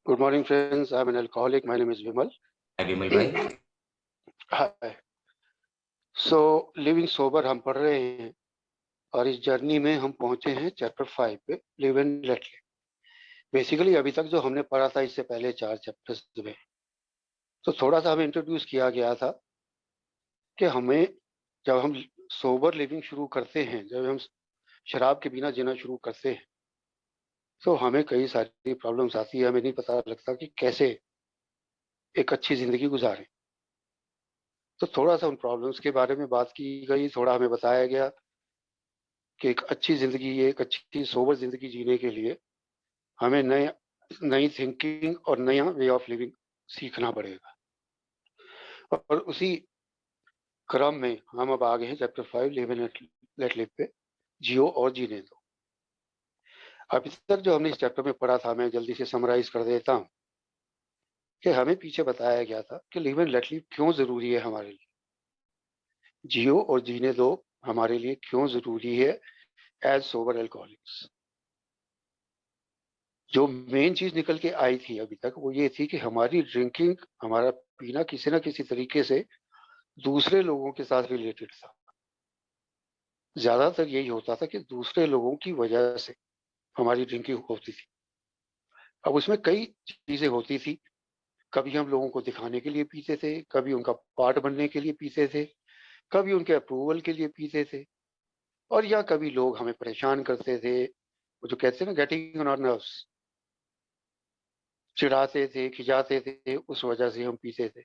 Good morning, friends. I'm an alcoholic. My name is Vimal. विमल भाई। Hi. So, living sober हम पढ़ रहे हैं और इस जर्नी में हम पहुंचे हैं चैप्टर 5 पे, live and let live. Basically अभी तक जो हमने पढ़ा था इससे पहले 4 चैप्टर्स में, तो थोड़ा सा हमें इंट्रोड्यूस किया गया था कि हमें जब हम सोबर लिविंग शुरू करते हैं, जब हम शराब के बिना जीना शुरू करते हैं, तो हमें कई सारी प्रॉब्लम्स आती है। हमें नहीं पता लगता कि कैसे एक अच्छी जिंदगी गुजारें। तो थोड़ा सा उन प्रॉब्लम्स के बारे में बात की गई, थोड़ा हमें बताया गया कि एक अच्छी जिंदगी, एक अच्छी सोबर जिंदगी जीने के लिए हमें नए नई थिंकिंग और नया वे ऑफ लिविंग सीखना पड़ेगा। और उसी क्रम में हम अब आ गए हैं chapter 5, live and let live पे, जियो और जीने दो। अभी तक जो हमने इस चैप्टर में पढ़ा था, मैं जल्दी से समराइज कर देता हूँ कि हमें पीछे बताया गया था कि लिव एंड लेट लिव क्यों जरूरी है हमारे लिए, जियो और जीने दो हमारे लिए क्यों जरूरी है एज सोबर एल्कोहलिक्स। जो मेन चीज निकल के आई थी अभी तक वो ये थी कि हमारी ड्रिंकिंग, हमारा पीना किसी ना किसी तरीके से दूसरे लोगों के साथ रिलेटेड था। ज्यादातर यही होता था कि दूसरे लोगों की वजह से हमारी ड्रिंकिंग होती थी। अब उसमें कई चीजें होती थी। कभी हम लोगों को दिखाने के लिए पीते थे, कभी उनका पार्ट बनने के लिए पीते थे, कभी उनके अप्रूवल के लिए पीते थे, और या कभी लोग हमें परेशान करते थे, वो जो कहते हैं ना, गेटिंग ऑन आवर नर्व्स, चिढ़ाते थे, खिजाते थे, उस वजह से हम पीते थे।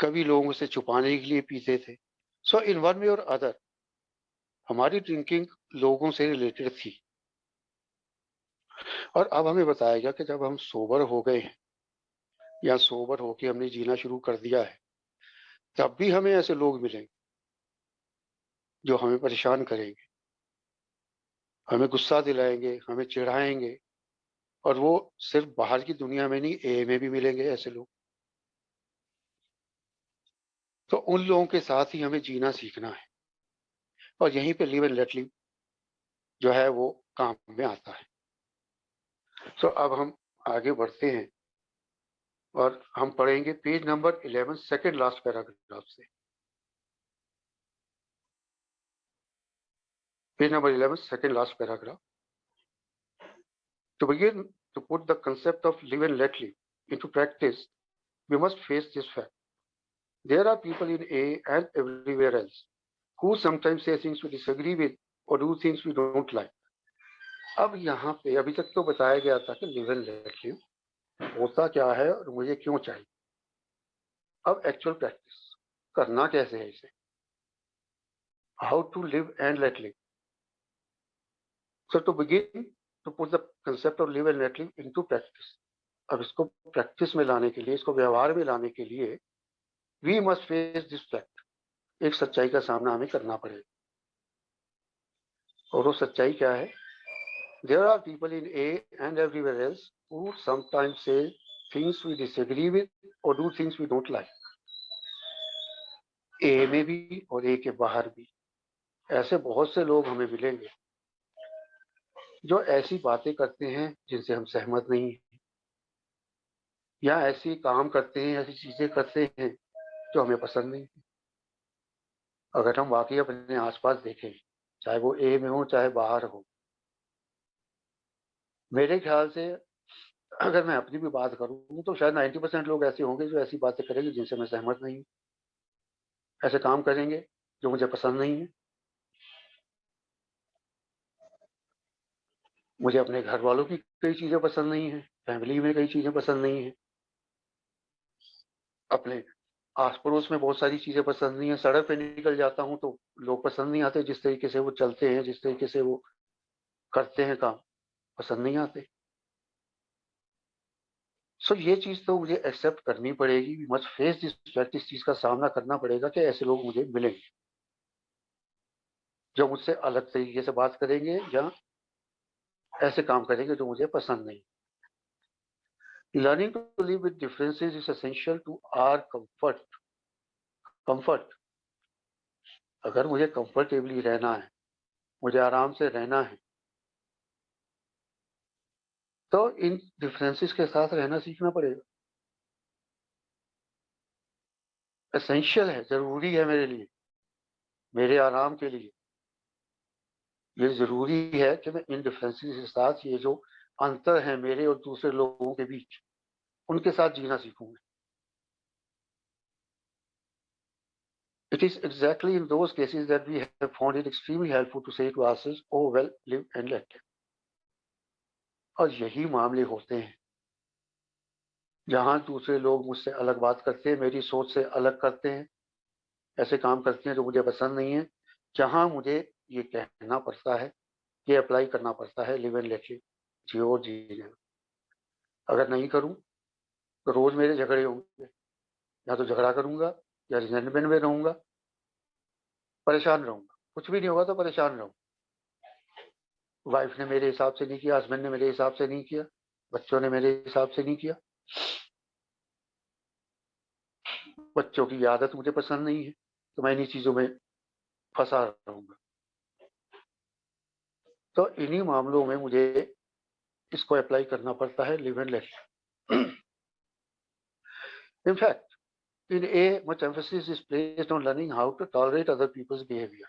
कभी लोगों से छुपाने के लिए पीते थे। सो इन वन वे और अदर हमारी ड्रिंकिंग लोगों से रिलेटेड थी। और अब हमें बताया गया कि जब हम सोबर हो गए हैं या सोबर होके हमने जीना शुरू कर दिया है, तब भी हमें ऐसे लोग मिलेंगे जो हमें परेशान करेंगे, हमें गुस्सा दिलाएंगे, हमें चिढ़ाएंगे। और वो सिर्फ बाहर की दुनिया में नहीं, ए में भी मिलेंगे ऐसे लोग। तो उन लोगों के साथ ही हमें जीना सीखना है, और यहीं पे लिव एंड लेट लिव जो है वो काम में आता है। तो अब हम आगे बढ़ते हैं और हम पढ़ेंगे page number 11, second last paragraph से। Page number 11, second last paragraph. To begin to put the concept of live and let live into practice, we must face this fact. There are people in A and everywhere else who sometimes say things we disagree with or do things we don't like. अब यहाँ पे अभी तक तो बताया गया था कि लिव एंड लेट लिव होता क्या है और मुझे क्यों चाहिए। अब एक्चुअल प्रैक्टिस करना कैसे है इसे, how to live and let live. So to begin to put the concept of live and let live into practice. अब इसको प्रैक्टिस में लाने के लिए, इसको व्यवहार में लाने के लिए we must face this fact, एक सच्चाई का सामना हमें करना पड़ेगा। और वो सच्चाई क्या है? There are people in A and everywhere else who sometimes say things we disagree with or do things we don't like. A में भी और ए के बाहर भी ऐसे बहुत से लोग हमें मिलेंगे जो ऐसी बातें करते हैं जिनसे हम सहमत नहीं हैं, या ऐसी काम करते हैं, ऐसी चीजें करते हैं जो हमें पसंद नहीं है। अगर हम वाकई अपने आसपास देखें, चाहे वो ए में हो चाहे बाहर हो, मेरे ख्याल से अगर मैं अपनी भी बात करूं तो शायद 90% लोग ऐसे होंगे जो ऐसी बातें करेंगे जिनसे मैं सहमत नहीं हूं, ऐसे काम करेंगे जो मुझे पसंद नहीं है। मुझे अपने घर वालों की कई चीजें पसंद नहीं है, फैमिली में कई चीजें पसंद नहीं है, अपने आस पड़ोस में बहुत सारी चीजें पसंद नहीं है। सड़क पे निकल जाता हूँ तो लोग पसंद नहीं आते, जिस तरीके से वो चलते हैं, जिस तरीके से वो करते हैं काम, पसंद नहीं आते। सो ये चीज तो मुझे एक्सेप्ट करनी पड़ेगी। We must face this fact, इस चीज का सामना करना पड़ेगा कि ऐसे लोग मुझे मिलेंगे जो मुझसे अलग तरीके से बात करेंगे या ऐसे काम करेंगे जो मुझे पसंद नहीं। Learning to live with differences is essential to our comfort. अगर मुझे कंफर्टेबली रहना है, मुझे आराम से रहना है, तो इन डिफरेंसेस के साथ रहना सीखना पड़ेगा। एसेंशियल है, जरूरी है मेरे लिए, मेरे आराम के लिए। ये जरूरी है कि मैं इन डिफरेंसेस के साथ, ये जो अंतर है मेरे और दूसरे लोगों के बीच, उनके साथ जीना सीखूंगा। It is exactly in those cases that we have found it extremely helpful to say to ourselves, oh well, live and let live. और यही मामले होते हैं जहां दूसरे लोग मुझसे अलग बात करते हैं, मेरी सोच से अलग करते हैं, ऐसे काम करते हैं जो मुझे पसंद नहीं है, जहां मुझे ये कहना पड़ता है, ये अप्लाई करना पड़ता है, लिव एंड लेट लिव, जियो और जी लेना। अगर नहीं करूं तो रोज मेरे झगड़े होंगे, या तो झगड़ा करूंगा या रिजेंटमेंट में रहूंगा, परेशान रहूंगा। कुछ भी नहीं होगा तो परेशान रहूंगा। वाइफ ने मेरे हिसाब से नहीं किया, हस्बैंड ने मेरे हिसाब से नहीं किया, बच्चों ने मेरे हिसाब से नहीं किया, बच्चों की आदत मुझे पसंद नहीं है, तो मैं इन्हीं चीजों में फंसा रहूंगा। तो इन्हीं मामलों में मुझे इसको अप्लाई करना पड़ता है, live and late. In fact, in A, much emphasis is placed on learning how to tolerate other people's behavior.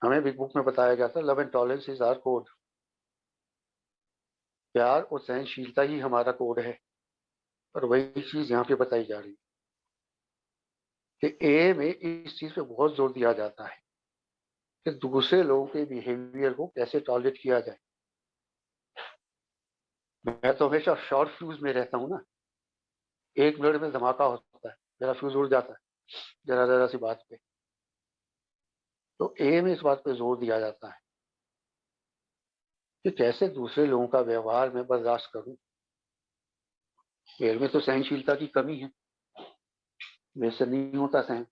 हमें बिग बुक में बताया गया था, love and tolerance is our code. प्यार और सहनशीलता ही हमारा कोड है, और वही चीज यहाँ पे बताई जा रही है कि ए में इस चीज पे बहुत जोर दिया जाता है कि दूसरे लोगों के बिहेवियर को कैसे टॉलरेट किया जाए। मैं तो हमेशा शॉर्ट फ्यूज में रहता हूँ ना, 1 मिनट में धमाका होता है, मेरा फ्यूज उड़ जाता है जरा जरा सी बात पे। तो ए में इस बात पे जोर दिया जाता है कि कैसे दूसरे लोगों का व्यवहार मैं बर्दाश्त करूं। मेरे में तो सहनशीलता की कमी है, मेरे से नहीं होता सहन।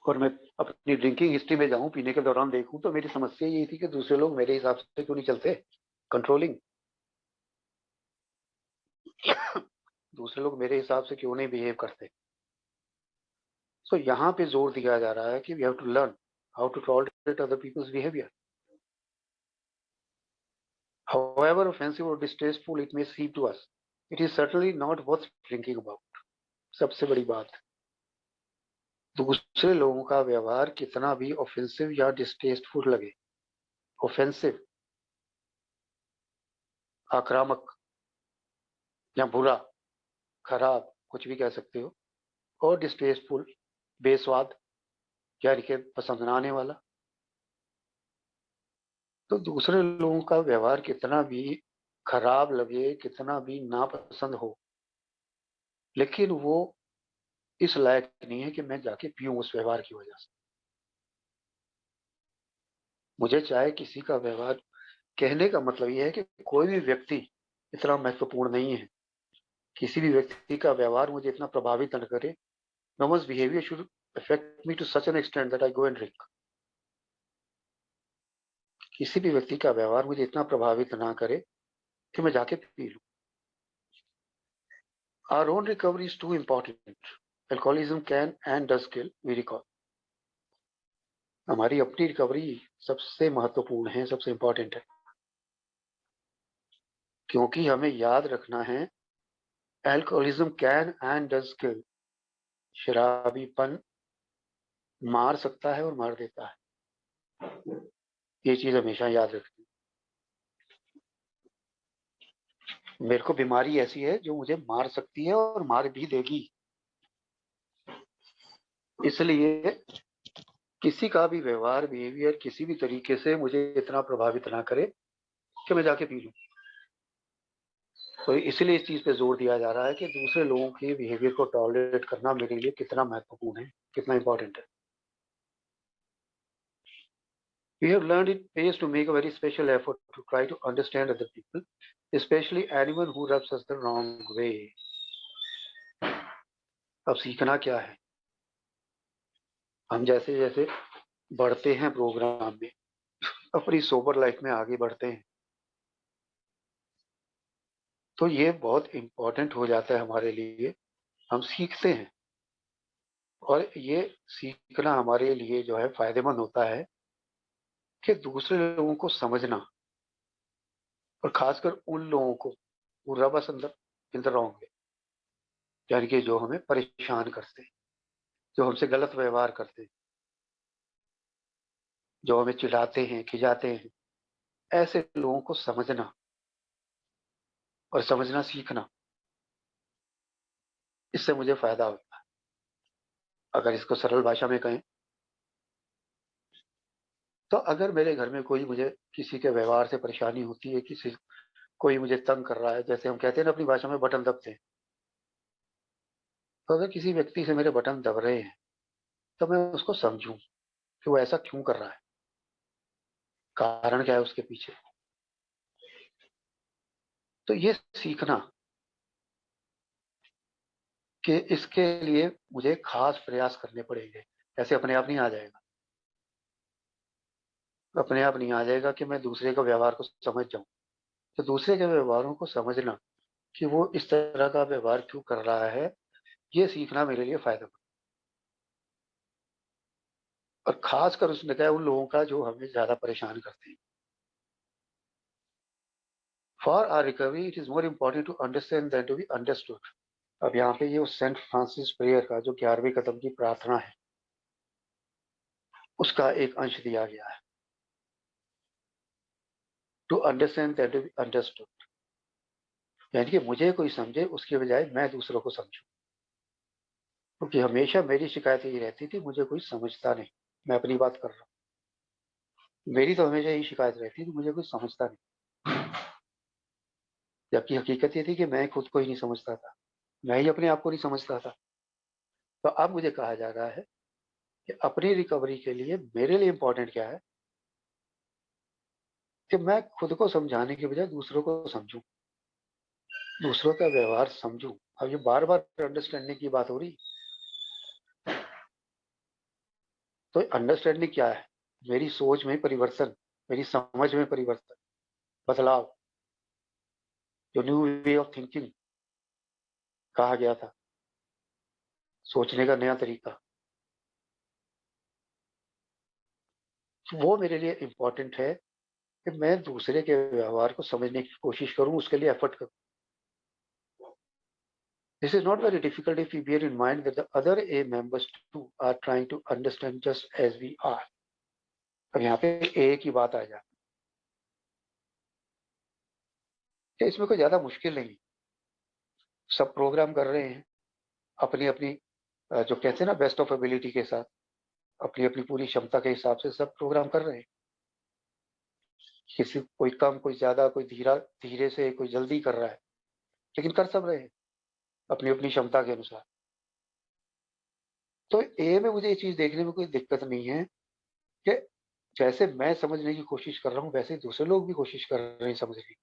और मैं अपनी ड्रिंकिंग हिस्ट्री में जाऊं, पीने के दौरान देखूं, तो मेरी समस्या यही थी कि दूसरे लोग मेरे हिसाब से क्यों नहीं चलते, कंट्रोलिंग। दूसरे लोग मेरे हिसाब से क्यों नहीं बिहेव करते। सो यहाँ पे जोर दिया जा रहा है कि we have to learn how to tolerate other people's behaviour, however offensive or distasteful it may seem to us, it is certainly not worth thinking about. सबसे बड़ी बात, दूसरे लोगों का व्यवहार कितना भी ऑफेंसिव या डिस्टेस्टफुल लगे, ऑफेंसिव, आक्रामक या बुरा, खराब, कुछ भी कह सकते हो, और डिस्टेस्टफुल, बेस्वाद, यानी कि पसंद ना आने वाला। तो दूसरे लोगों का व्यवहार कितना भी खराब लगे, कितना भी नापसंद हो, लेकिन वो इस लायक नहीं है कि मैं जाके पीऊं उस व्यवहार की वजह से। मुझे चाहे किसी का व्यवहार, कहने का मतलब यह है कि कोई भी व्यक्ति इतना महत्वपूर्ण नहीं है, किसी भी व्यक्ति का व्यवहार मुझे इतना प्रभावित न करे। No one's behavior should affect me to such an extent that I go and drink. किसी भी व्यक्ति का व्यवहार मुझे इतना प्रभावित ना करे कि मैं जाके पी लूं। Our own recovery is too important. Alcoholism can and does kill, we recall. हमारी अपनी रिकवरी सबसे महत्वपूर्ण है, सबसे इंपॉर्टेंट है, क्योंकि हमें याद रखना है, अल्कोहलिज्म कैन एंड डज किल, शराबीपन मार सकता है और मार देता है। ये चीज हमेशा याद रखनी। मेरे को बीमारी ऐसी है जो मुझे मार सकती है और मार भी देगी। इसलिए किसी का भी व्यवहार, बिहेवियर किसी भी तरीके से मुझे इतना प्रभावित ना करे कि मैं जाके पी लूं। तो इसलिए इस चीज पे जोर दिया जा रहा है कि दूसरे लोगों के बिहेवियर को टॉलरेट करना मेरे लिए कितना महत्वपूर्ण है, कितना इंपॉर्टेंट है। We have learned it pays to make a very special effort to try to understand other people, especially anyone who rubs us the wrong way. अब सीखना क्या है, हम जैसे जैसे बढ़ते हैं प्रोग्राम में, अपनी सोबर लाइफ में आगे बढ़ते हैं, तो ये बहुत इंपॉर्टेंट हो जाता है हमारे लिए। हम सीखते हैं, और ये सीखना हमारे लिए जो है फायदेमंद होता है कि दूसरे लोगों को समझना, और खासकर उन लोगों को who rub us in the wrong way, यानी कि जो हमें परेशान करते हैं, जो हमसे गलत व्यवहार करते हैं, जो हमें चिढ़ाते हैं, खिजाते हैं, ऐसे लोगों को समझना और समझना सीखना, इससे मुझे फायदा होता है। अगर इसको सरल भाषा में कहें तो अगर मेरे घर में कोई मुझे किसी के व्यवहार से परेशानी होती है, कोई मुझे तंग कर रहा है, जैसे हम कहते हैं ना अपनी भाषा में बटन दबते हैं, तो अगर किसी व्यक्ति से मेरे बटन दब रहे हैं तो मैं उसको समझूं कि वो ऐसा क्यों कर रहा है, कारण क्या है उसके पीछे। तो ये सीखना कि इसके लिए मुझे खास प्रयास करने पड़ेंगे, ऐसे अपने आप नहीं आ जाएगा। अपने आप नहीं आ जाएगा कि मैं दूसरे का व्यवहार को समझ जाऊं। तो दूसरे के व्यवहारों को समझना कि वो इस तरह का व्यवहार क्यों कर रहा है, ये सीखना मेरे लिए फायदेमंद। और खासकर उसने कहा उन लोगों का जो हमें ज्यादा परेशान करते हैं। For our recovery it is more important to understand than to be understood. अब यहाँ पे ये उस सेंट फ्रांसिस प्रेयर का जो 11वें कदम की प्रार्थना है, उसका एक अंश दिया गया है, to understand than to be understood, यानी कि मुझे कोई समझे उसके बजाय मैं दूसरों को समझूं। क्योंकि हमेशा मेरी शिकायत यही रहती थी, मुझे कोई समझता नहीं। मैं अपनी बात कर रहा हूँ, मेरी तो हमेशा यही शिकायत रहती थी, मुझे कोई समझता नहीं। जबकि हकीकत ये थी कि मैं खुद को ही नहीं समझता था, मैं ही अपने आप को नहीं समझता था। तो अब मुझे कहा जा रहा है कि अपनी रिकवरी के लिए मेरे लिए इंपॉर्टेंट क्या है कि मैं खुद को समझाने के बजाय दूसरों को समझूं, दूसरों का व्यवहार समझूं। अब ये बार बार अंडरस्टैंडिंग की बात हो रही। तो अंडरस्टैंडिंग क्या है? मेरी सोच में परिवर्तन, मेरी समझ में परिवर्तन, बदलाव, जो न्यू वे ऑफ थिंकिंग कहा गया था, सोचने का नया तरीका, वो मेरे लिए इंपॉर्टेंट है कि मैं दूसरे के व्यवहार को समझने की कोशिश करूं, उसके लिए एफर्ट करूं। This is not very difficult if we bear in mind that the other A members too are trying to understand just as we are. अब यहाँ पे ए की बात आ जाए कि इसमें कोई ज्यादा मुश्किल नहीं, सब प्रोग्राम कर रहे हैं अपनी अपनी, जो कहते हैं ना बेस्ट ऑफ एबिलिटी के साथ, अपनी अपनी पूरी क्षमता के हिसाब से सब प्रोग्राम कर रहे हैं। किसी कोई कम, कोई ज्यादा, कोई धीरे से, कोई जल्दी कर रहा है, लेकिन कर सब रहे हैं अपनी अपनी क्षमता के अनुसार। तो ए में मुझे ये चीज देखने में कोई दिक्कत नहीं है कि जैसे मैं समझने की कोशिश कर रहा हूँ वैसे दूसरे लोग भी कोशिश कर रहे हैं समझने की।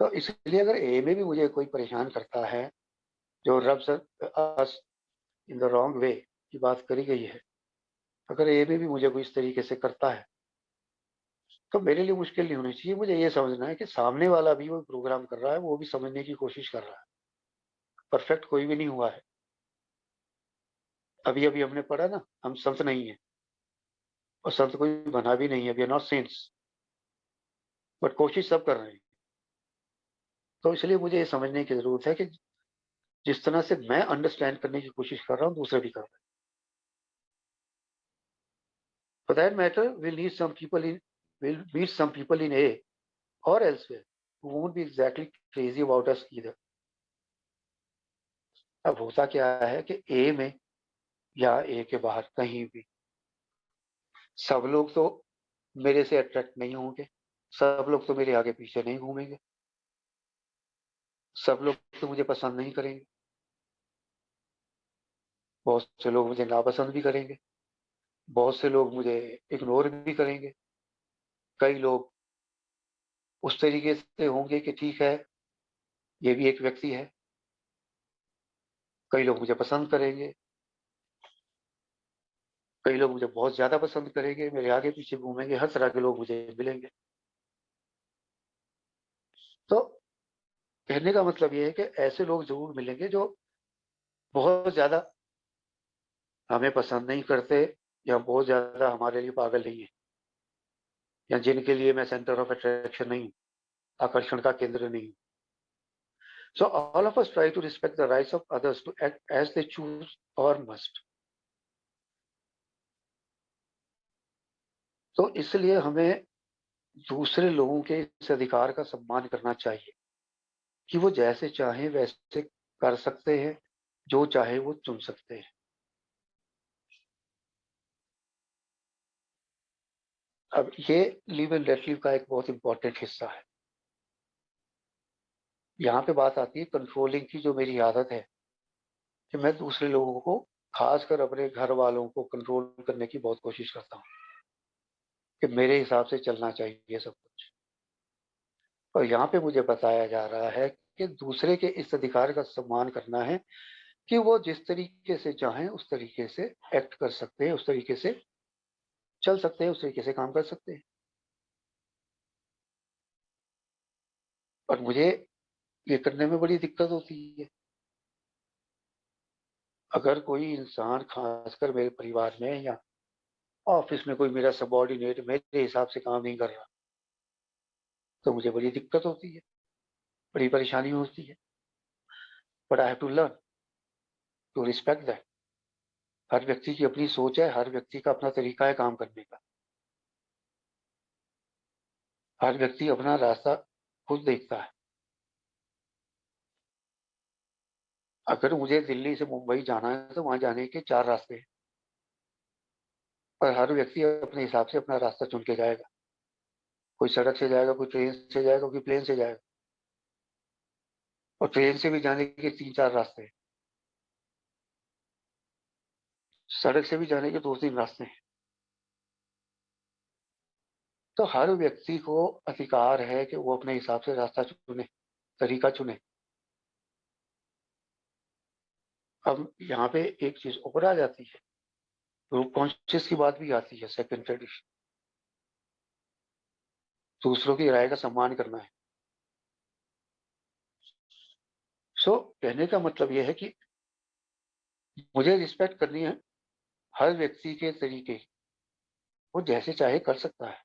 तो इसलिए अगर ए में भी मुझे कोई परेशान करता है, जो rubs us in the wrong way की बात करी गई है, अगर ए में भी मुझे कोई इस तरीके से करता है तो मेरे लिए मुश्किल नहीं होनी चाहिए। मुझे ये समझना है कि सामने वाला भी वो प्रोग्राम कर रहा है, वो भी समझने की कोशिश कर रहा है। परफेक्ट कोई भी नहीं हुआ है। अभी अभी हमने पढ़ा ना, हम संत नहीं है और संत कोई बना भी नहीं है, we are not saints, but कोशिश सब कर रहे हैं। तो इसलिए मुझे ये समझने की जरूरत है कि जिस तरह से मैं अंडरस्टैंड करने की कोशिश कर रहा हूँ दूसरे भी कर रहे हैं। For that matter, we'll meet some people in A or elsewhere who won't be exactly crazy about us either. अब होता क्या है कि ए में या ए के बाहर कहीं भी सब लोग तो मेरे से अट्रैक्ट नहीं होंगे, सब लोग तो मेरे आगे पीछे नहीं घूमेंगे, सब लोग तो मुझे पसंद नहीं करेंगे, बहुत से लोग मुझे नापसंद भी करेंगे, बहुत से लोग मुझे इग्नोर भी करेंगे, कई लोग उस तरीके से होंगे कि ठीक है ये भी एक व्यक्ति है, कई लोग मुझे पसंद करेंगे, कई लोग मुझे बहुत ज्यादा पसंद करेंगे, मेरे आगे पीछे घूमेंगे, हर तरह के लोग मुझे मिलेंगे। तो कहने का मतलब ये है कि ऐसे लोग जरूर मिलेंगे जो बहुत ज्यादा हमें पसंद नहीं करते या बहुत ज्यादा हमारे लिए पागल नहीं है। या जिनके लिए मैं सेंटर ऑफ अट्रैक्शन नहीं हूँ, आकर्षण का केंद्र नहीं हूँ। So all of us try to respect the rights of others to act as they choose or must. तो इसलिए हमें दूसरे लोगों के इस अधिकार का सम्मान करना चाहिए कि वो जैसे चाहें वैसे कर सकते हैं, जो चाहे वो चुन सकते हैं। अब ये लिव एंड लेट लिव का एक बहुत इंपॉर्टेंट हिस्सा है। यहाँ पे बात आती है कंट्रोलिंग की, जो मेरी आदत है कि मैं दूसरे लोगों को, खासकर अपने घर वालों को कंट्रोल करने की बहुत कोशिश करता हूँ कि मेरे हिसाब से चलना चाहिए सब कुछ। और यहाँ पे मुझे बताया जा रहा है कि दूसरे के इस अधिकार का सम्मान करना है कि वो जिस तरीके से चाहें उस तरीके से एक्ट कर सकते हैं, उस तरीके से चल सकते हैं, उस तरीके से काम कर सकते हैं। और मुझे ये करने में बड़ी दिक्कत होती है। अगर कोई इंसान, खासकर मेरे परिवार में या ऑफिस में, कोई मेरा सबॉर्डिनेट मेरे हिसाब से काम नहीं कर रहा, तो मुझे बड़ी दिक्कत होती है, बड़ी परेशानी होती है। But I have to learn to respect that. हर व्यक्ति की अपनी सोच है, हर व्यक्ति का अपना तरीका है काम करने का। हर व्यक्ति अपना रास्ता खुद देखता है। अगर मुझे दिल्ली से मुंबई जाना है तो वहां जाने के 4 रास्ते हैं, और हर व्यक्ति अपने हिसाब से अपना रास्ता चुन के जाएगा। कोई सड़क से जाएगा, कोई ट्रेन से जाएगा, कोई प्लेन से जाएगा। और ट्रेन से भी जाने के 3-4 रास्ते हैं, सड़क से भी जाने के 2-3 रास्ते हैं। तो हर व्यक्ति को अधिकार है कि वो अपने हिसाब से रास्ता चुने, तरीका चुने। अब यहाँ पे एक चीज ऊपर आ जाती है, ग्रुप कॉन्शियस की बात भी आती है। सेकंड ट्रेडिशन, दूसरों की राय का सम्मान करना है। सो कहने का मतलब यह है कि मुझे रिस्पेक्ट करनी है हर व्यक्ति के तरीके। वो जैसे चाहे कर सकता है।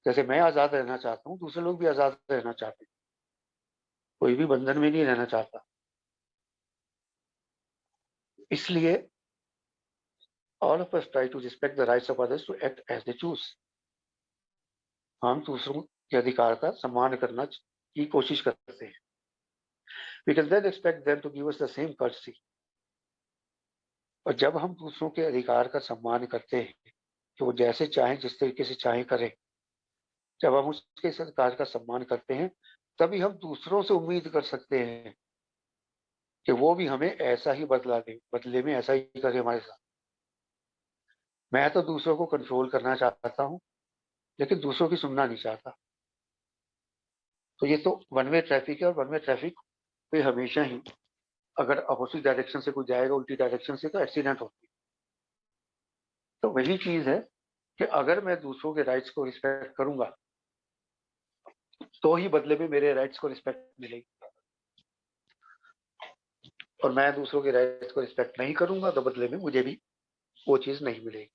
जैसे मैं आजाद रहना चाहता हूँ, दूसरे लोग भी आजाद रहना चाहते हैं। कोई भी बंधन में नहीं रहना चाहता। इसलिए all of us try to respect the rights of others to act as they choose. हम दूसरों के अधिकार का सम्मान करना की कोशिश करते हैं। We can then expect them to give us the same courtesy. और जब हम दूसरों के अधिकार का सम्मान करते हैं कि वो जैसे चाहें, जिस तरीके से चाहें करें, जब हम उसके इस अधिकार का सम्मान करते हैं, तभी हम दूसरों से उम्मीद कर सकते हैं कि वो भी हमें ऐसा ही बदला दें, बदले में ऐसा ही करे हमारे साथ। मैं तो दूसरों को कंट्रोल करना चाहता हूँ, लेकिन दूसरों की सुनना नहीं चाहता। तो ये तो वन वे ट्रैफिक है, और वन वे ट्रैफिक पे हमेशा ही, अगर अपोजिट डायरेक्शन से कोई जाएगा उल्टी डायरेक्शन से, तो एक्सीडेंट होती है। तो वही चीज है कि अगर मैं दूसरों के राइट्स को रिस्पेक्ट करूंगा, तो ही बदले में मेरे राइट्स को रिस्पेक्ट मिलेगी। और मैं दूसरों के राइट्स को रिस्पेक्ट नहीं करूंगा, तो बदले में मुझे भी वो चीज नहीं मिलेगी।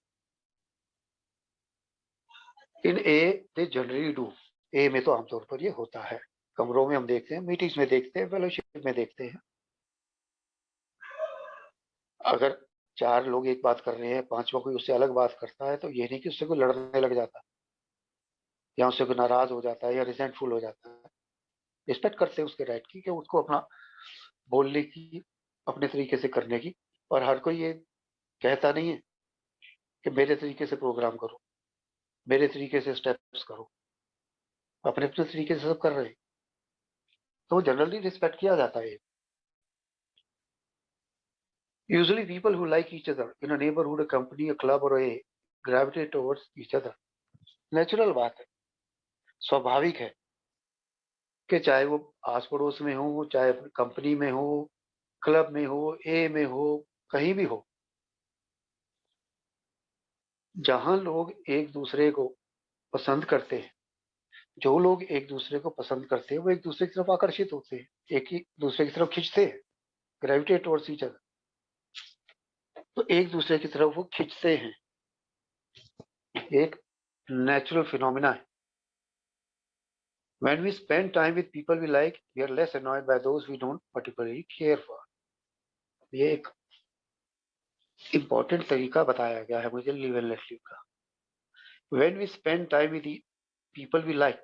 इन ए दे जनरली डू। ए में तो आमतौर पर ये होता है। कमरों में हम देखते हैं, मीटिंग्स में देखते हैं, फेलोशिप में देखते हैं। अगर 4 लोग एक बात कर रहे हैं, 5वां कोई उससे अलग बात करता है, तो ये नहीं कि उससे कोई लड़ने लग जाता है, या उससे कोई नाराज हो जाता है, या रिजेंटफुल हो जाता है। रिस्पेक्ट करते हैं उसके राइट की, कि उसको अपना बोलने की, अपने तरीके से करने की। और हर कोई ये कहता नहीं है कि मेरे तरीके से प्रोग्राम करो, मेरे तरीके से स्टेप्स करो। अपने अपने तरीके से सब कर रहे हैं, तो जनरली रिस्पेक्ट किया जाता है। Usually people who like each other in a neighbourhood, a company, a club or a gravitate towards each other. Natural बात है, स्वाभाविक है कि चाहे वो आस पड़ोस में हो, चाहे कंपनी में हो, क्लब में हो, ए में हो, कहीं भी हो, जहां लोग एक दूसरे को पसंद करते हैं, जो लोग एक दूसरे को पसंद करते हैं, वो एक दूसरे की तरफ आकर्षित होते हैं, एक ही दूसरे की तरफ खींचते हैं। ग्रेविटेट टुवर्ड्स ईच अदर, तो एक दूसरे की तरफ वो खींचते हैं। एक नेचुरल फिनोमिना है। When we spend time with people we like, we are less annoyed by those we don't particularly care for. ये एक important तरीका बताया गया है मुझे लिव एंड लेट लिव का. When we spend time with the people we like,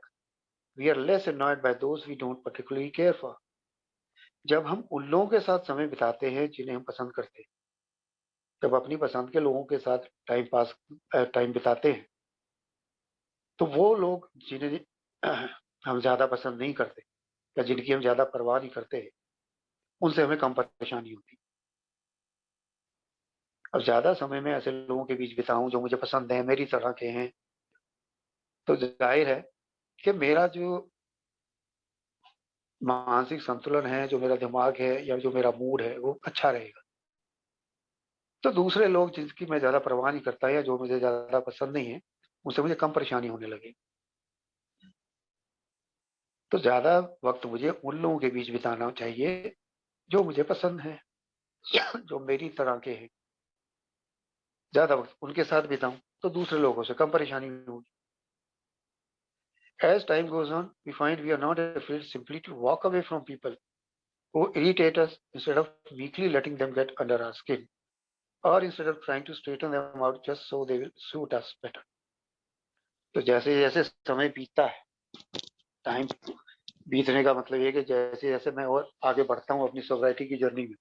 we are less annoyed by those we don't particularly care for. जब हम उन लोगों के साथ समय बिताते हैं जिन्हें हम पसंद करते हैं, जब अपनी पसंद के लोगों के साथ टाइम बिताते हैं, तो वो लोग जिन्हें हम ज्यादा पसंद नहीं करते या जिनकी हम ज्यादा परवाह नहीं करते, उनसे हमें कम परेशानी होती. अब ज्यादा समय में ऐसे लोगों के बीच बिताऊं जो मुझे पसंद है, मेरी तरह के हैं, तो जाहिर है कि मेरा जो मानसिक संतुलन है, जो मेरा दिमाग है या जो मेरा मूड है, वो अच्छा रहेगा. तो दूसरे लोग जिनकी मैं ज्यादा परवाह नहीं करता या जो मुझे ज्यादा पसंद नहीं है, उनसे मुझे कम परेशानी होने लगी. तो ज्यादा वक्त मुझे उन लोगों के बीच बिताना चाहिए जो मुझे पसंद है, जो मेरी तरह के हैं. ज्यादा वक्त उनके साथ बिताऊं तो दूसरे लोगों से कम परेशानी होगी. As time goes on, we find we are not afraid simply to walk away from people who irritate us instead of weakly letting them get under our skin, or instead of trying to straighten them out just so they will suit us better. तो जैसे जैसे समय बीतता है, time बीतने का मतलब ये कि जैसे जैसे मैं और आगे बढ़ता हूँ अपनी सोसाइटी की जर्नी में,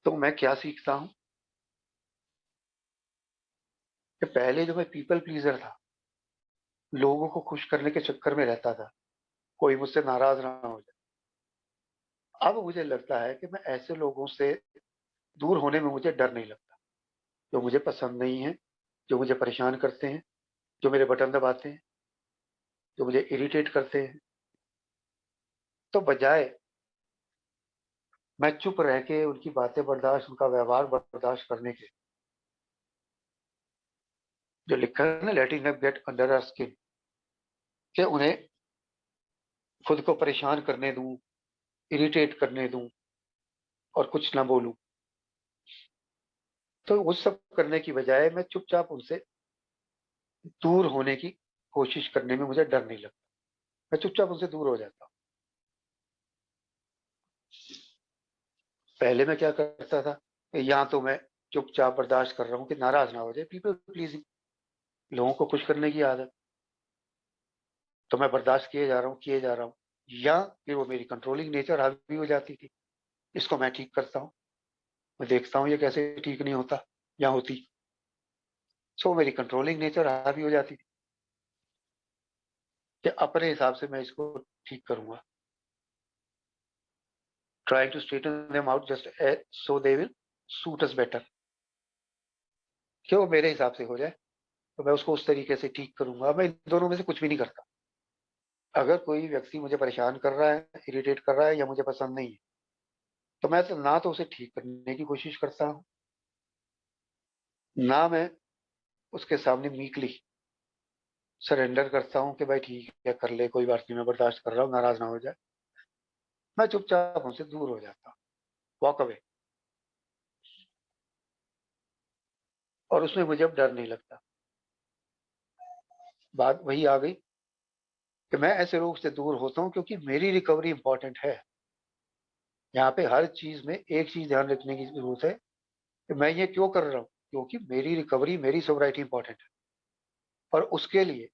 तो मैं क्या सीखता हूँ कि पहले जो मैं पीपल प्लीजर था, लोगों को खुश करने के चक्कर में रहता था, कोई मुझसे नाराज ना हो जाए, अब मुझे लगता है कि मैं ऐसे लोगों से दूर होने में मुझे डर नहीं लगता, जो मुझे पसंद नहीं है, जो मुझे परेशान करते हैं, जो मेरे बटन दबाते हैं, जो मुझे इरिटेट करते हैं. तो बजाय मैं चुप रह के उनकी बातें बर्दाश्त, उनका व्यवहार बर्दाश्त करने के, जो लिखा है ना, letting them get under our skin, कि उन्हें खुद को परेशान करने दूं, इरिटेट करने दूं और कुछ ना बोलूं, तो उस सब करने की बजाय मैं चुपचाप उनसे दूर होने की कोशिश करने में मुझे डर नहीं लगता. मैं चुपचाप उनसे दूर हो जाता हूँ. पहले मैं क्या करता था, यहाँ तो मैं चुपचाप बर्दाश्त कर रहा हूँ कि नाराज ना हो जाए, पीपल प्लीजिंग, लोगों को खुश करने की आदत, तो मैं बर्दाश्त किए जा रहा हूँ, या फिर वो मेरी कंट्रोलिंग नेचर हावी हो जाती थी. इसको मैं ठीक करता हूँ, मैं देखता हूँ ये कैसे ठीक नहीं होता या होती. सो मेरी कंट्रोलिंग नेचर हावी हो जाती थी कि अपने हिसाब से मैं इसको ठीक करूंगा. Trying to straighten them out just so they will suit us better, कि वो मेरे हिसाब से हो जाए, तो मैं उसको उस तरीके से ठीक करूंगा. मैं इन दोनों में से कुछ भी नहीं करता. अगर कोई व्यक्ति मुझे परेशान कर रहा है, इरिटेट कर रहा है या मुझे पसंद नहीं है, तो मैं तो ना तो उसे ठीक करने की कोशिश करता हूँ, ना मैं उसके सामने मीकली सरेंडर करता हूँ कि भाई ठीक है कर ले, कोई बात नहीं, मैं बर्दाश्त कर रहा हूँ, नाराज ना हो जाए. मैं चुपचाप उनसे दूर हो जाता हूँ, वॉक अवे. और उसमें मुझे अब डर नहीं लगता. बात वही आ गई कि मैं ऐसे लोग से दूर होता हूँ क्योंकि मेरी रिकवरी इंपॉर्टेंट है. यहाँ पे हर चीज में एक चीज ध्यान रखने की जरूरत है कि मैं ये क्यों कर रहा हूँ, क्योंकि मेरी रिकवरी, मेरी सोब्राइटी इंपॉर्टेंट है, और उसके लिए,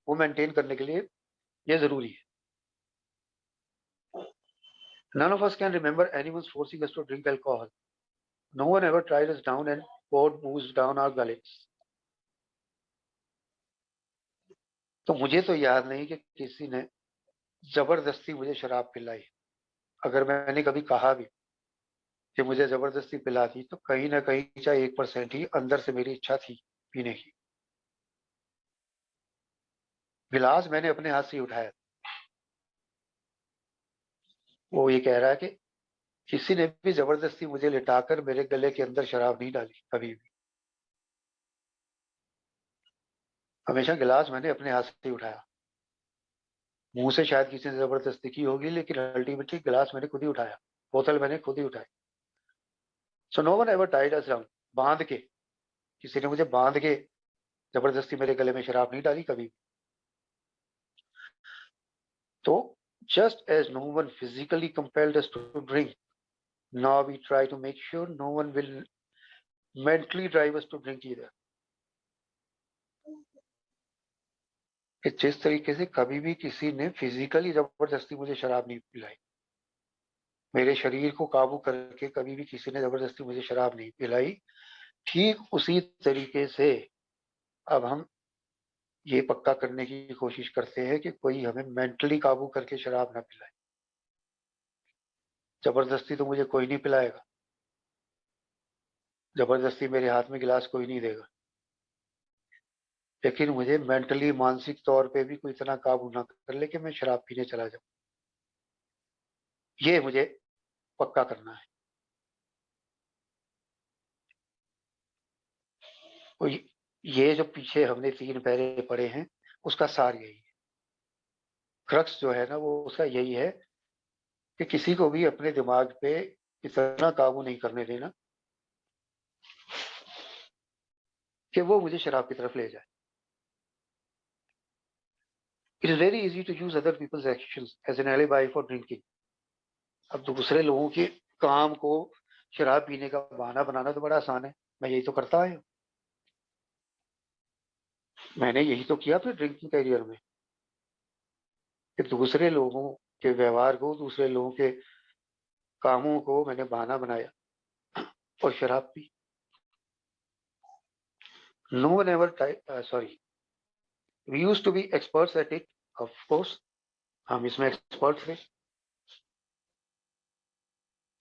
वो मेंटेन करने के लिए ये जरूरी है. None of us can remember anyone forcing us to drink alcohol. No one ever tried us down and poured booze down our gullet. तो मुझे तो याद नहीं कि किसी ने जबरदस्ती मुझे शराब पिलाई. अगर मैंने कभी कहा भी कि मुझे जबरदस्ती पिला दी, तो कहीं ना कहीं चाहे 1% ही अंदर से मेरी इच्छा थी पीने की. गिलास मैंने अपने हाथ से उठाया. वो ये कह रहा है कि किसी ने भी जबरदस्ती मुझे लिटाकर मेरे गले के अंदर शराब नहीं डाली कभी भी. हमेशा गिलास मैंने अपने हाथ से उठाया. मुंह से शायद किसी ने जबरदस्ती की होगी, लेकिन अल्टीमेटली गिलास मैंने खुद ही उठाया, बोतल मैंने खुद ही उठाई. So no one ever tied us down. बांध के, किसी ने मुझे बांध के जबरदस्ती मेरे गले में शराब नहीं डाली कभी. तो just as no one physically compelled us to drink, now we try to make sure no one will mentally drive us to drink either. कि जिस तरीके से कभी भी किसी ने फिजिकली जबरदस्ती मुझे शराब नहीं पिलाई, मेरे शरीर को काबू करके कभी भी किसी ने जबरदस्ती मुझे शराब नहीं पिलाई, ठीक उसी तरीके से अब हम ये पक्का करने की कोशिश करते हैं कि कोई हमें मेंटली काबू करके शराब ना पिलाए। जबरदस्ती तो मुझे कोई नहीं पिलाएगा, जबरदस्ती मेरे हाथ में गिलास कोई नहीं देगा, लेकिन मुझे मेंटली मानसिक तौर पे भी कोई इतना काबू ना कर ले कि मैं शराब पीने चला जाऊं। ये मुझे पक्का करना है। तो ये जो पीछे हमने 3 पैरे पढ़े हैं उसका सार यही है। क्रक्स जो है ना वो उसका यही है कि किसी को भी अपने दिमाग पे इतना काबू नहीं करने देना कि वो मुझे शराब की तरफ ले जाए। It is very easy to use other people's actions as an alibi for drinking. अब दूसरे लोगों के काम को शराब पीने का बहाना बनाना तो बड़ा आसान है। मैं यही तो करता आया हूं, मैंने यही तो किया अपने ड्रिंकिंग करियर में कि दूसरे लोगों के व्यवहार को, दूसरे लोगों के कामों को मैंने बहाना बनाया और शराब पी। No one ever sorry we used to be experts at it, of course हम इसमें एक्सपर्ट थे,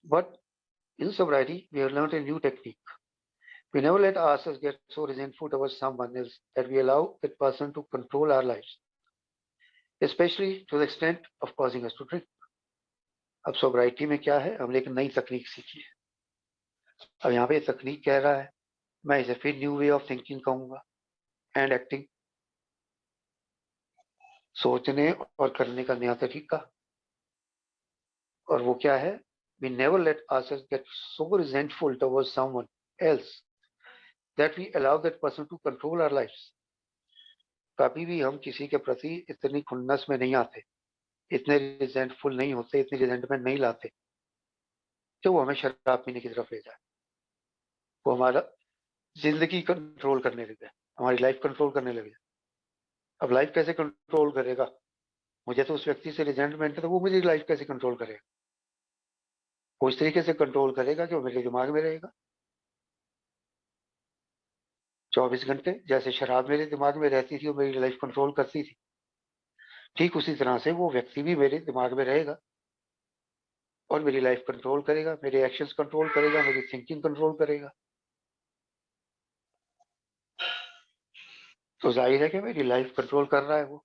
but in sobriety we have learned a new technique. We never let ourselves get so resentful towards someone else that we allow that person to control our lives, especially to the extent of causing us to drink. अब सोब्राइटी में क्या है, हमने एक नई तकनीक सीखी है। अब यहाँ पे तकनीक कह रहा है, मैं इसे फिर न्यू वे ऑफ थिंकिंग कहूंगा एंड एक्टिंग, सोचने और करने का नया तरीका। और वो क्या है, we never let ourselves get so resentful towards someone else that we allow that person to control our lives. कभी भी हम किसी के प्रति इतनी खुन्नस में नहीं आते, इतने रिजेंटफुल नहीं होते, इतनी रिजेंटमेंट नहीं लाते कि वो हमें शराब पीने की तरफ ले जाए, वो हमारा जिंदगी कंट्रोल करने लग जाए, हमारी लाइफ कंट्रोल करने लग जाए। अब लाइफ कैसे कंट्रोल करेगा, मुझे तो उस व्यक्ति से रिजेंटमेंट है, तो वो मुझे लाइफ कैसे कंट्रोल करेगा? वो इस तरीके से कंट्रोल करेगा कि वो मेरे दिमाग में रहेगा 24 घंटे। जैसे शराब मेरे दिमाग में रहती थी और मेरी लाइफ कंट्रोल करती थी, ठीक उसी तरह से वो व्यक्ति भी मेरे दिमाग में रहेगा और मेरी लाइफ कंट्रोल करेगा, मेरे एक्शंस कंट्रोल करेगा, मेरी थिंकिंग कंट्रोल करेगा। तो जाहिर है कि मेरी लाइफ कंट्रोल कर रहा है वो,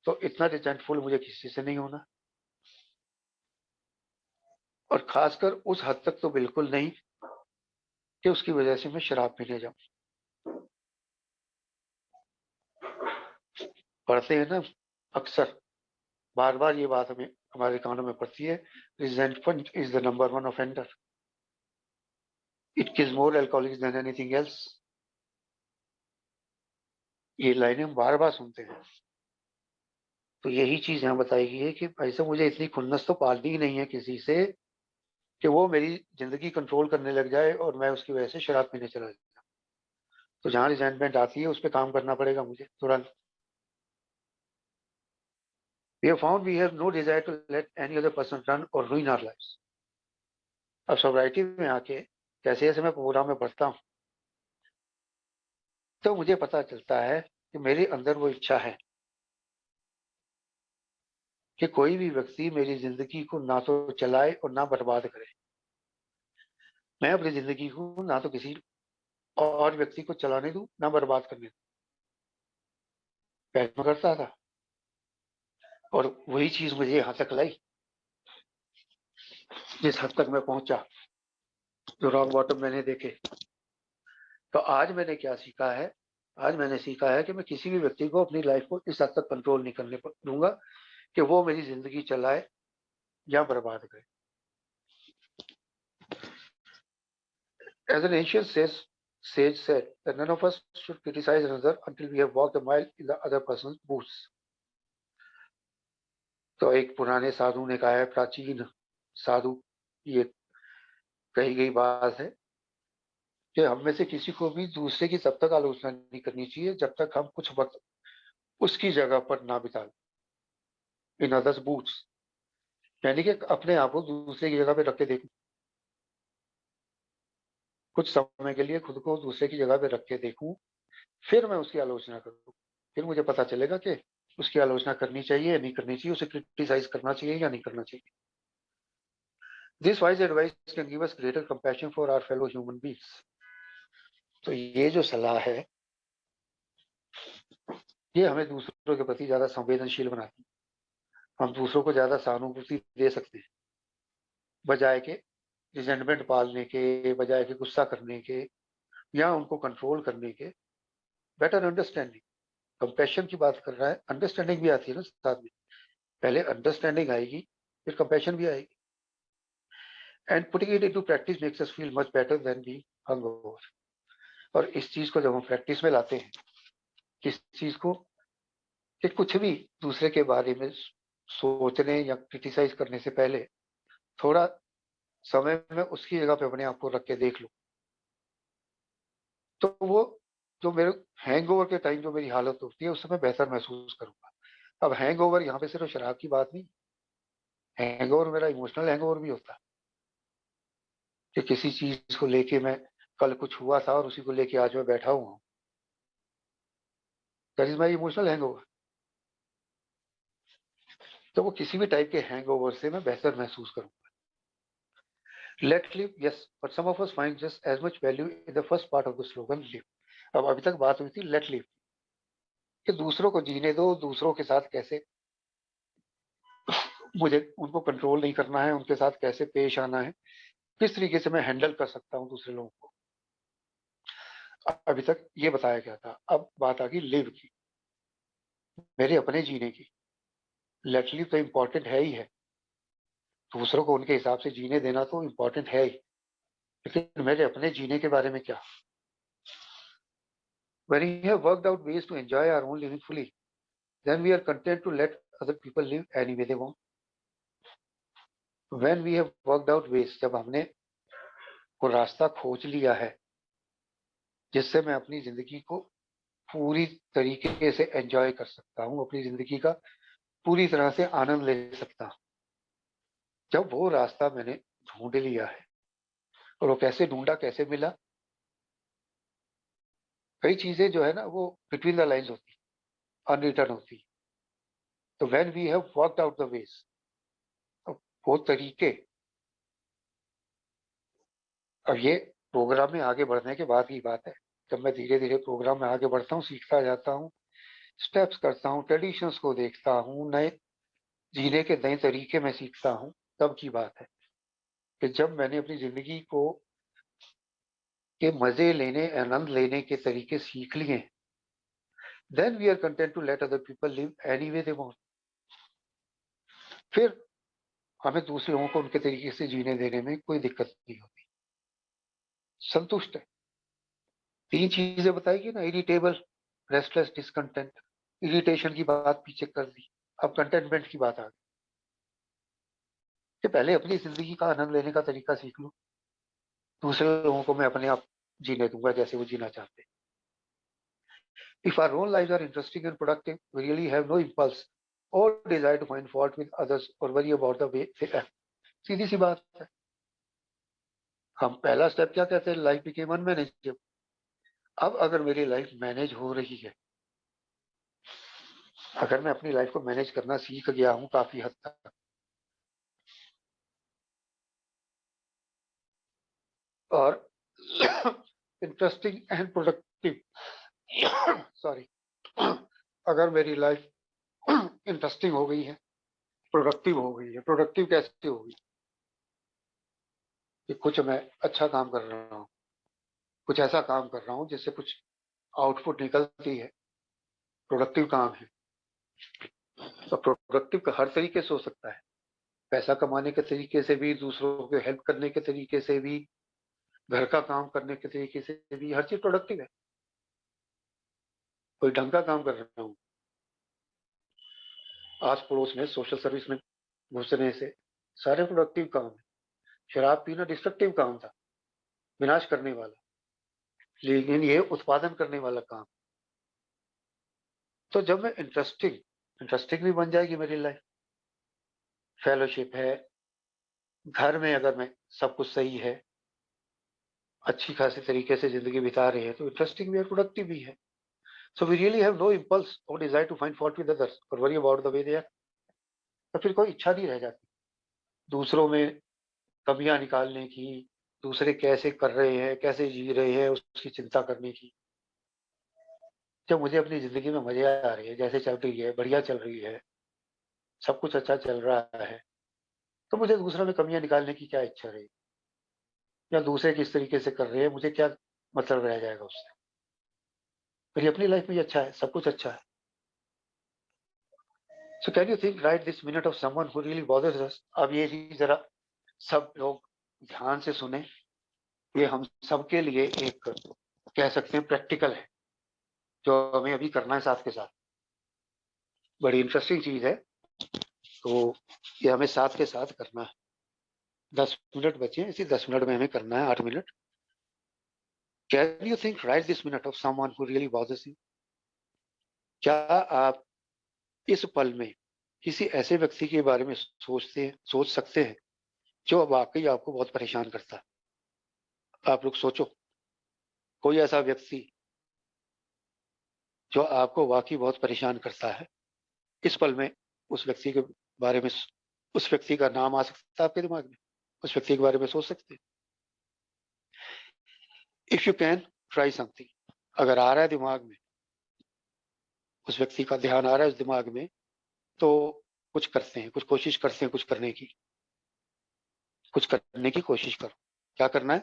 तो इतना रिजेंटफुल मुझे किसी से नहीं होना, और खासकर उस हद तक तो बिल्कुल नहीं कि उसकी वजह से मैं शराब पीने जाऊं। पढ़ते हैं ना अक्सर, बार बार ये बात हमें हमारे कानों में पड़ती है, resentment is the number 1 offender, it kills more alcoholics than anything else. ये लाइनें हम बार बार सुनते हैं। तो यही चीज यहाँ बताई गई है कि भाई साहब मुझे इतनी खुन्नस तो पालनी ही नहीं है किसी से कि वो मेरी जिंदगी कंट्रोल करने लग जाए और मैं उसकी वजह से शराब पीने चला जाऊं। तो जहां रिजेंटमेंट आती है उस पर काम करना पड़ेगा मुझे तुरंत। We have found we have no desire to let any other person run or ruin our lives. अब सोब्राइटी में आके जैसे जैसे मैं प्रोग्राम में पढ़ता हूँ तो मुझे पता चलता है कि मेरे अंदर वो इच्छा है कि कोई भी व्यक्ति मेरी जिंदगी को ना तो चलाए और ना बर्बाद करे। मैं अपनी जिंदगी को ना तो किसी और व्यक्ति को चलाने दूं ना बर्बाद करने दूं। पहले मैं करता था और वही चीज मुझे यहाँ तक लाई जिस हद तक मैं पहुंचा, जो रॉक बॉटम मैंने देखे। तो आज मैंने क्या सीखा है, आज मैंने सीखा है कि मैं किसी भी व्यक्ति को अपनी लाइफ को इस हद तक कंट्रोल नहीं करने दूंगा कि वो मेरी जिंदगी चलाए या बर्बाद करे। As an ancient sage said that none of us should criticize another until we have walked a mile in the other person's boots. तो एक पुराने साधु ने कहा है, प्राचीन साधु की ये कही गई बात है कि हम में से किसी को भी दूसरे की तब तक आलोचना नहीं करनी चाहिए जब तक हम कुछ वक्त उसकी जगह पर ना बिता लें, इन अदर्स बूट्स, यानी कि अपने आप को दूसरे की जगह पे रख के देखूं, कुछ समय के लिए खुद को दूसरे की जगह पे रख के देखूं, फिर मैं उसकी आलोचना करूं। फिर मुझे पता चलेगा कि उसकी आलोचना करनी चाहिए या नहीं करनी चाहिए, उसे क्रिटिसाइज करना चाहिए या नहीं करना चाहिए। This wise advice can give us greater compassion for our fellow human beings. तो ये जो सलाह है, ये हमें दूसरों के प्रति ज्यादा संवेदनशील बनाती है। हम दूसरों को ज्यादा सहानुभूति दे सकते हैं, बजाय के रिजेंटमेंट पालने के, बजाय के गुस्सा करने के या उनको कंट्रोल करने के। बेटर अंडरस्टैंडिंग, कंपैशन की बात कर रहा है, अंडरस्टैंडिंग भी आती है ना साथ में। पहले अंडरस्टैंडिंग आएगी, फिर कंपैशन भी आएगी। And putting it into practice makes us feel much better than be hungover. और इस चीज को जब हम प्रैक्टिस में लाते हैं, किस चीज को, कि कुछ भी दूसरे के बारे में सोचने या क्रिटिसाइज करने से पहले थोड़ा समय में उसकी जगह पे अपने आप को रख के देख लो, तो वो जो मेरे हैंगओवर के टाइम जो मेरी हालत होती है, उस समय बेहतर महसूस करूंगा। अब हैंगओवर यहाँ पे सिर्फ शराब की बात नहीं, हैंगओवर मेरा इमोशनल हैंगओवर भी होता है कि किसी चीज को लेके मैं, कल कुछ हुआ था और उसी को लेके आज मैं बैठा हुआ हूँ, that is my emotional hangover. तो वो किसी भी टाइप के हैंगओवर से मैं बेहतर महसूस करूँ। Let live, yes, but some of us find just as much value in the first part of the slogan, live. अब अभी तक बात हुई थी लेट लिव, कि दूसरों को जीने दो, दूसरों के साथ कैसे मुझे उनको कंट्रोल नहीं करना है, उनके साथ कैसे पेश आना है, किस तरीके से मैं हैंडल कर सकता हूँ दूसरे लोगों को। अभी तक ये बताया गया था, अब बात आ गई लिव की, मेरे अपने जीने की। लेट लिव तो इम्पोर्टेंट है ही है, दूसरों को उनके हिसाब से जीने देना तो इम्पोर्टेंट है ही, लेकिन मेरे अपने जीने के बारे में क्या। When we have worked out ways to enjoy our own living fully, then we are content to let other people live any way they want. When we have worked out ways, जब हमने वो रास्ता खोज लिया है जिससे मैं अपनी जिंदगी को पूरी तरीके से एंजॉय कर सकता हूँ, अपनी जिंदगी का पूरी तरह से आनंद ले सकता हूँ, जब वो रास्ता मैंने ढूंढ लिया है, और वो कैसे ढूंढा, कैसे मिला, कई चीजें जो है ना वो बिटवीन द लाइन्स होती, अनरिटर्न होती। तो when we have worked out the ways, वो तरीके, अब ये प्रोग्राम में आगे बढ़ने के बाद की बात है, जब मैं धीरे धीरे प्रोग्राम में आगे बढ़ता हूँ, सीखता जाता हूँ, स्टेप्स करता हूँ, ट्रेडिशंस को देखता हूँ, नए जीने के नए तरीके में सीखता हूँ, तब की बात है कि जब मैंने अपनी जिंदगी को के मजे लेने, आनंद लेने के तरीके सीख लिए, then we are content to let other people live any way they want. फिर हमें दूसरे लोगों को उनके तरीके से जीने देने में कोई दिक्कत नहीं होती, संतुष्ट है। तीन चीजें बताएगी ना, इरिटेबल, रेस्टलेस, डिसकंटेंट। इरिटेशन की बात पीछे कर दी, अब कंटेंटमेंट की बात आ गई कि पहले अपनी जिंदगी का आनंद लेने का तरीका सीख लो, दूसरे लोगों को मैं अपने आप जीने दूंगा जैसे वो जीना चाहते हैं। If our own lives are interesting and productive, we really have no impulse or desire to find fault with others or worry about the way they act. सीधी सी बात है। हम पहला स्टेप क्या कहते हैं, लाइफ बिकेम अनमैनेजेबल। अब अगर मेरी लाइफ मैनेज हो रही है, अगर मैं अपनी लाइफ को मैनेज करना सीख गया हूं काफी हद तक, और इंटरेस्टिंग एंड प्रोडक्टिव, सॉरी, अगर मेरी लाइफ इंटरेस्टिंग हो गई है, प्रोडक्टिव हो गई है, प्रोडक्टिव कैसे होगी कि कुछ मैं अच्छा काम कर रहा हूँ, कुछ ऐसा काम कर रहा हूँ जिससे कुछ आउटपुट निकलती है, प्रोडक्टिव काम है। तो प्रोडक्टिव का हर तरीके से हो सकता है, पैसा कमाने के तरीके से भी, दूसरों को हेल्प करने के तरीके से भी, घर का काम करने के तरीके से भी, हर चीज प्रोडक्टिव है। कोई ढंग का काम कर रहा हूँ, आस पड़ोस में सोशल सर्विस में घुसने से सारे प्रोडक्टिव काम है। शराब पीना डिस्ट्रक्टिव काम था, विनाश करने वाला, लेकिन ये उत्पादन करने वाला काम। तो जब मैं इंटरेस्टिंग भी बन जाएगी मेरी लाइफ, फेलोशिप है, घर में अगर मैं सब कुछ सही है, अच्छी खासी तरीके से जिंदगी बिता रहे हैं, तो इंटरेस्टिंग भी है, प्रोडक्टिव भी है। So we really have no impulse or desire to find fault with others or worry about the way they are. तो फिर कोई इच्छा नहीं रह जाती दूसरों में कमियां निकालने की, दूसरे कैसे कर रहे हैं, कैसे जी रहे हैं, उसकी चिंता करने की। जब मुझे अपनी जिंदगी में मजे आ रहे हैं, जैसे चल रही है, बढ़िया चल रही है, सब कुछ अच्छा चल रहा है, तो मुझे दूसरों में कमियां निकालने की क्या इच्छा रही, या दूसरे किस तरीके से कर रहे हैं, मुझे क्या मतलब रह जाएगा उससे। मेरी अपनी लाइफ में ही अच्छा है, सब कुछ अच्छा है। So can you think right this minute of someone who really bothers us. अब ये चीज जरा सब लोग ध्यान से सुने, ये हम सबके लिए एक कह सकते हैं प्रैक्टिकल है, जो हमें अभी करना है साथ के साथ। बड़ी इंटरेस्टिंग चीज है, तो ये हमें साथ के साथ करना है। 10 मिनट बचे हैं, इसी 10 मिनट में हमें करना है 8 minute. Can you think right this minute of someone who really bothers you. क्या आप इस पल में किसी ऐसे व्यक्ति के बारे में सोच सकते हैं जो वाकई आपको बहुत परेशान करता है। आप लोग सोचो, कोई ऐसा व्यक्ति जो आपको वाकई बहुत परेशान करता है। इस पल में उस व्यक्ति के बारे में, उस व्यक्ति का नाम आ सकता है आपके दिमाग में, उस व्यक्ति के बारे में सोच सकते हैं। If you can try something, अगर आ रहा है दिमाग में, उस व्यक्ति का ध्यान आ रहा है उस दिमाग में, तो कुछ करते हैं, कुछ कोशिश करते हैं, कुछ करने की कोशिश करो। क्या करना है?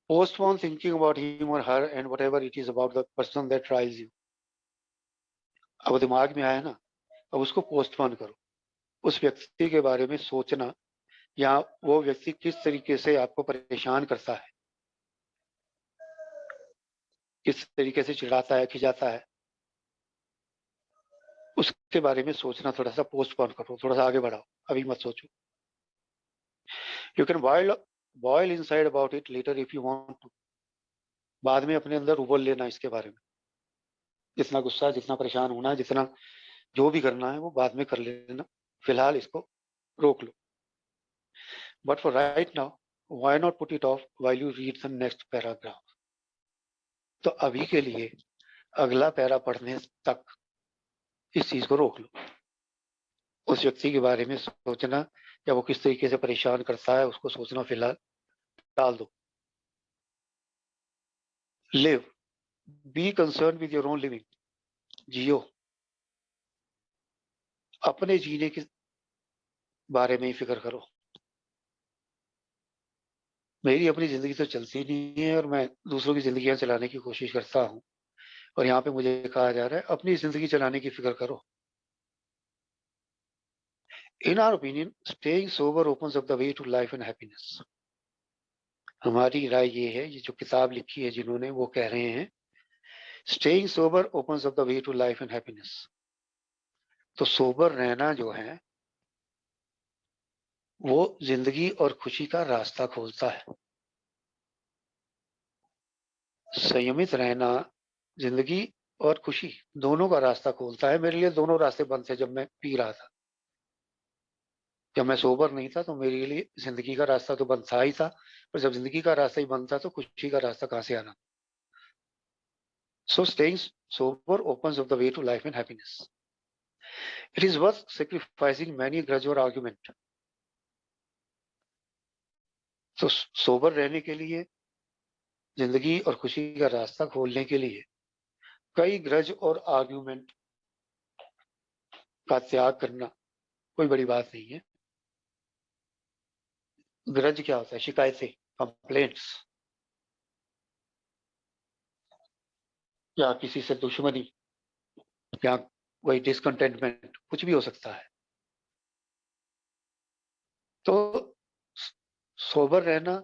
पोस्टपोन थिंकिंग अबाउट हिम और her and whatever it is about the person that tries you. अब दिमाग में आया ना, अब उसको पोस्टपोन करो। उस व्यक्ति के बारे में सोचना, या वो व्यक्ति किस तरीके से आपको परेशान करता है, किस तरीके से चिढ़ाता है, खिजाता है, उसके बारे में सोचना थोड़ा सा पोस्टपोन करो, थोड़ा सा आगे बढ़ाओ, अभी मत सोचो। You can boil inside about it later if you want to. बाद में अपने अंदर उबल लेना इसके बारे में। जितना गुस्सा, जितना परेशान होना है, जितना जो भी करना है, वो बाद में कर लेना, फिलहाल इसको रोक लो। But for right now, why not put it off while you read the next paragraph. तो अभी के लिए अगला पैरा पढ़ने तक इस चीज को रोक लो। उस व्यक्ति के बारे में सोचना, या वो किस तरीके से परेशान करता है, उसको सोचना फिलहाल टाल दो। Live, be concern with your own living. जियो, अपने जीने के बारे में ही फिक्र करो। मेरी अपनी जिंदगी तो चलती नहीं है, और मैं दूसरों की जिंदगियां चलाने की कोशिश करता हूँ, और यहाँ पे मुझे कहा जा रहा है अपनी जिंदगी चलाने की फिक्र करो। In our opinion, staying sober opens up the way to life and happiness. हमारी राय ये है, ये जो किताब लिखी है जिन्होंने, वो कह रहे हैं staying sober opens up the way to life and happiness. तो सोबर रहना जो है, वो जिंदगी और खुशी का रास्ता खोलता है। संयमित रहना जिंदगी और खुशी दोनों का रास्ता खोलता है। मेरे लिए दोनों रास्ते बंद थे जब मैं पी रहा था। जब मैं सोबर नहीं था तो मेरे लिए जिंदगी का रास्ता तो बंद था ही था, पर जब जिंदगी का रास्ता ही बंद था तो खुशी का रास्ता कहां से आना। So staying sober opens up the way to life and happiness. It is worth sacrificing many grudge or argument. तो सोबर रहने के लिए, जिंदगी और खुशी का रास्ता खोलने के लिए, कई ग्रज और आर्ग्यूमेंट का त्याग करना कोई बड़ी बात नहीं है। ग्रज क्या होता है? शिकायतें, कंप्लेंट्स, या किसी से दुश्मनी, या कोई डिसकंटेंटमेंट, कुछ भी हो सकता है। तो सोबर रहना,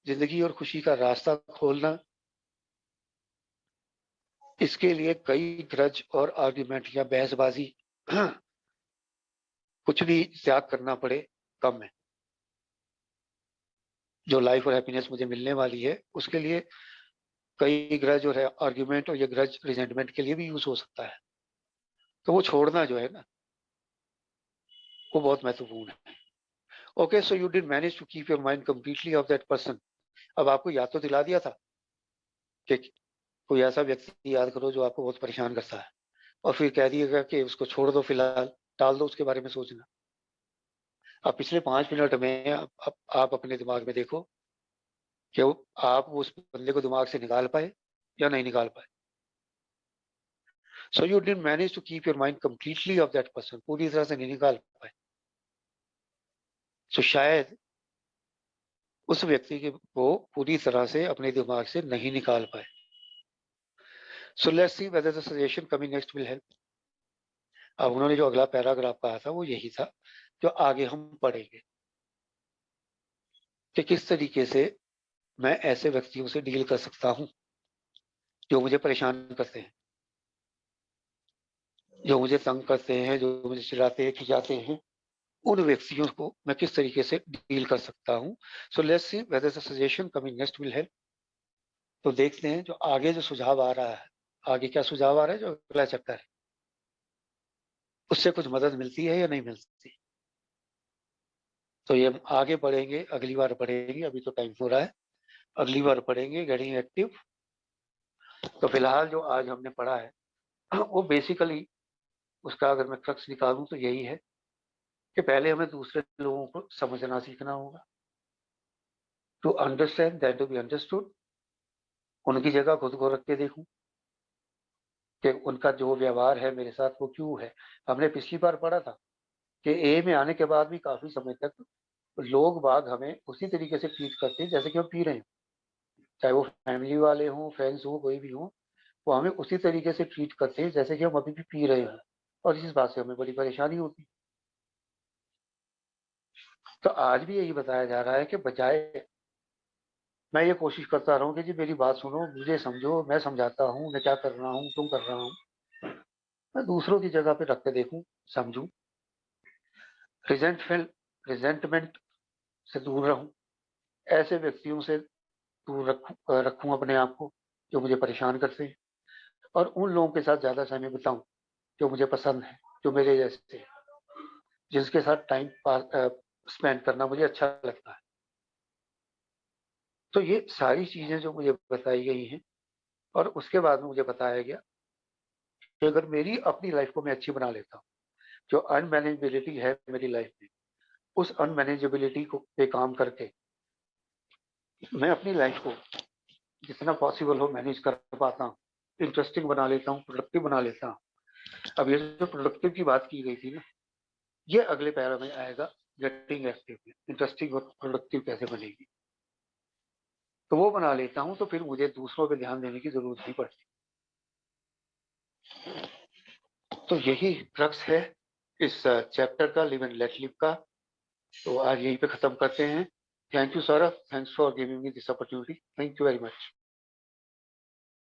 जिंदगी और खुशी का रास्ता खोलना, इसके लिए कई ग्रज और आर्ग्यूमेंट या बहसबाजी कुछ भी त्याग करना पड़े कम है। जो लाइफ और हैप्पीनेस मुझे मिलने वाली है उसके लिए कई ग्रज और आर्ग्यूमेंट और ये ग्रज रिजेंटमेंट के लिए भी यूज हो सकता है। तो वो छोड़ना जो है ना वो बहुत महत्वपूर्ण है। Okay, so you did manage to keep your mind completely off that person. अब आपको याद तो दिला दिया था कि कोई ऐसा व्यक्ति याद करो जो आपको बहुत परेशान करता है, और फिर कह दिएगा कि उसको छोड़ दो, फिलहाल टाल दो उसके बारे में सोचना। अब पिछले 5 मिनट में आप अपने दिमाग में देखो कि आप उस बंदे को दिमाग से निकाल पाए या नहीं निकाल पाए। So you did manage to keep your mind completely off that person, पूरी तरह से नहीं निकाल पाए। सो शायद उस व्यक्ति को पूरी तरह से अपने दिमाग से नहीं निकाल पाए। So let's see whether the suggestion coming next will help. अब उन्होंने जो अगला पैराग्राफ कहा था वो यही था जो आगे हम पढ़ेंगे कि किस तरीके से मैं ऐसे व्यक्तियों से डील कर सकता हूं जो मुझे परेशान करते हैं, जो मुझे तंग करते हैं, जो मुझे चिढ़ाते हैं, खिंचाते हैं। उन व्यक्तियों को मैं किस तरीके से डील कर सकता हूं। So let's see whether the suggestion coming next will help. तो देखते हैं जो आगे जो सुझाव आ रहा है, आगे क्या सुझाव आ रहा है जो अगला चैप्टर है, उससे कुछ मदद मिलती है या नहीं मिलती। तो ये हम आगे पढ़ेंगे, अगली बार पढ़ेंगे, अभी तो टाइम हो रहा है, अगली बार पढ़ेंगे गेटिंग एक्टिव। तो फिलहाल जो आज हमने पढ़ा है वो बेसिकली उसका अगर मैं क्रक्स निकालूं तो यही है कि पहले हमें दूसरे लोगों को समझना सीखना होगा। To understand that to be understood. उनकी जगह खुद को रख के देखूं कि उनका जो व्यवहार है मेरे साथ वो क्यों है। हमने पिछली बार पढ़ा था कि ए में आने के बाद भी काफी समय तक लोग बाग हमें उसी तरीके से ट्रीट करते हैं जैसे कि हम पी रहे हैं, चाहे वो फैमिली वाले हों, फ्रेंड्स हों, कोई भी हो, वो हमें उसी तरीके से ट्रीट करते हैं जैसे कि हम अभी भी पी रहे हों, और इस बात से हमें बड़ी परेशानी होती है। तो आज भी यही बताया जा रहा है कि बजाय मैं ये कोशिश करता रहूं कि जी मेरी बात सुनो, मुझे समझो, मैं समझाता हूँ, मैं क्या कर रहा हूँ, क्यों कर रहा हूँ, मैं दूसरों की जगह पे रख के देखूं, समझूं, रिजेंटमेंट से दूर रहूं, ऐसे व्यक्तियों से दूर रखूं अपने आप को जो मुझे परेशान करते हैं, और उन लोगों के साथ ज्यादा समय बिताऊं जो मुझे पसंद है, जो मेरे जैसे हैं, जिसके साथ टाइम पास स्पेंड करना मुझे अच्छा लगता है। तो ये सारी चीजें जो मुझे बताई गई हैं, और उसके बाद में मुझे बताया गया कि अगर मेरी अपनी लाइफ को मैं अच्छी बना लेता हूँ, जो अनमैनेजेबिलिटी है मेरी लाइफ में, उस अनमैनेजेबिलिटी को पे काम करके मैं अपनी लाइफ को जितना पॉसिबल हो मैनेज कर पाता हूँ, इंटरेस्टिंग बना लेता हूँ, प्रोडक्टिव बना लेता हूँ। अब ये जो प्रोडक्टिव की बात की गई थी ना, ये अगले पैरा में आएगा, गेटिंग एक्टिव में इंटरेस्टिंग और प्रोडक्टिव कैसे बनेगी। तो वो बना लेता हूँ तो फिर मुझे दूसरों पे ध्यान देने की जरूरत नहीं पड़ती। तो यही क्रक्स है इस चैप्टर का, लिव एंड लेट लिव का। तो आज यहीं पे खत्म करते हैं। Thank you Saurabh, thanks for giving me this opportunity, thank you very much.